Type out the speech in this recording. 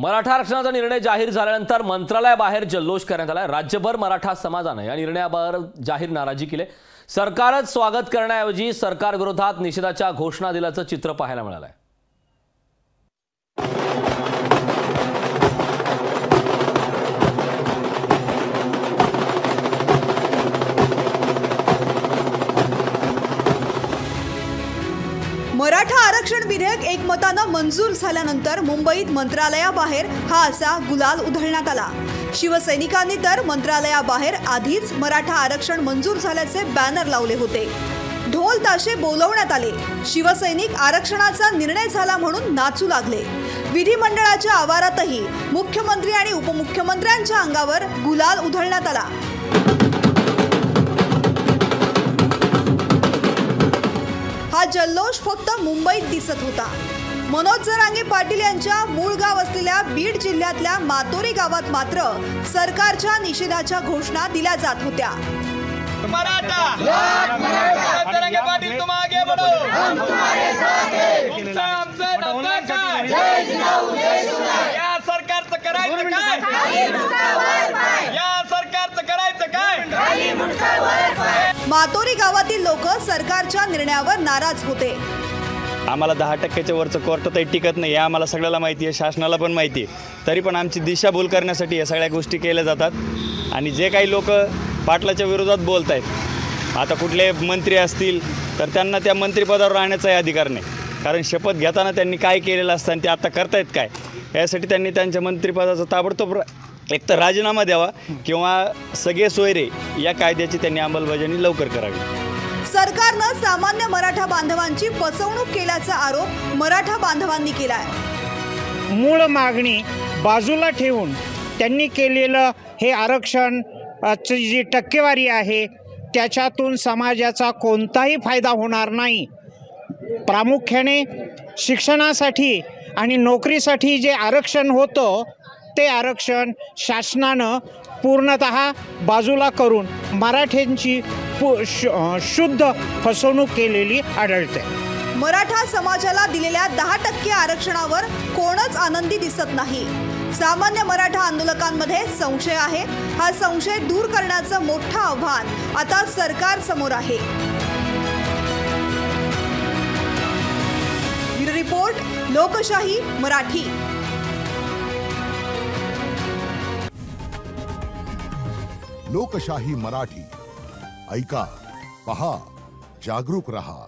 मराठा आरक्षणाचा निर्णय जाहीर झाल्यानंतर मंत्रालयाबाहेर जल्लोष करण्यात आला। राज्यभर मराठा समाजाने या निर्णयावर जाहीर नाराजी केली। सरकारच स्वागत करण्याऐवजी सरकार विरोधात निषेधाच्या घोषणा दिल्याचं चित्र पाहायला मिळालं आहे। मराठा आरक्षण विधेयक एकमतानं मंजूर झाल्यानंतर मुंबईत मंत्रालयाबाहेर हा असा गुलाल उधळण्यात आला। शिवसैनिकांनी तर मंत्रालयाबाहेर आधीच मराठा आरक्षण मंजूर झाल्याचे बॅनर लावले होते। ढोल ताशे बोलवण्यात आले। शिवसैनिक आरक्षणाचा निर्णय झाला म्हणून नाचू लागले। विधिमंडळाच्या आवारातही मुख्यमंत्री आणि उपमुख्यमंत्र्यांच्या अंगावर गुलाल उधळण्यात आला। हा जल्लोष फक्त मुंबईत दिसत होता। मनोज जरांगे पाटील यांच्या मूळ गाव असलेल्या बीड जिल्ह्यातल्या मातोरी गावात मात्र सरकारच्या निषेधाच्या घोषणा दिल्या जात होत्या। मराठा जरांगे पाटील तुम आगे बढ़ो, हम तुम्हारे साथ हैं। तुमचा आमचा नाता काय? जय जिजाऊ जय शिवराय। या सरकारचं करायचं काय? खाली मुंडावर पाय। या सरकारचं करायचं काय? खाली मुंडावर पाय। मातोरी गावातील लोक सरकारच्या निर्णयावर नाराज होते। आम्हाला 10% वरचं कोर्टातही टिकत नाही, आम्हाला सगळ्याला माहिती आहे, शासनाला पण माहिती आहे। तरी पण आमची दिशाभूल करण्यासाठी या सगळ्या गोष्टी केल्या जातात। आणि जे काही लोक पाटलाच्या विरोधात बोलत आहेत, आता कुठले मंत्री असतील तर त्यांना त्या मंत्रिपदावर राहण्याचाही अधिकार नाही, कारण शपथ घेताना त्यांनी काय केलेलं असतं आणि ते आता करतायत काय, यासाठी त्यांनी त्यांच्या मंत्रिपदाचा ताबडतोब एक तर राजीनामा द्यावा किंवा सगळे सोयरे या कायद्याची त्यांनी अंमलबजावणी लवकर करावी। सरकारनं सामान्य मराठा बांधवांची फसवणूक केल्याचा आरोप मराठा बांधवांनी केलाय। मूळ मागणी बाजूला ठेवून त्यांनी केलेलं हे आरक्षण जी टक्केवारी आहे त्याच्यातून समाजाचा कोणताही फायदा होणार नाही। प्रामुख्याने शिक्षणासाठी आणि नोकरीसाठी जे आरक्षण होतं ते आरक्षण शासनानं पूर्णतः बाजूला करून मराठ्यांची शुद्ध फसवणूक केलेली आढळते। मराठा समाजाला दिलेल्या 10% आरक्षणावर कोणच आनंदी दिसत नाही। सामान्य मराठा आंदोलकांमध्ये संशय आहे। हा संशय दूर करण्याचं मोठं आव्हान आता सरकार समोर आहे। ब्युरो रिपोर्ट, लोकशाही मराठी। लोकशाही मराठी ऐका, पहा, जागरूक रहा।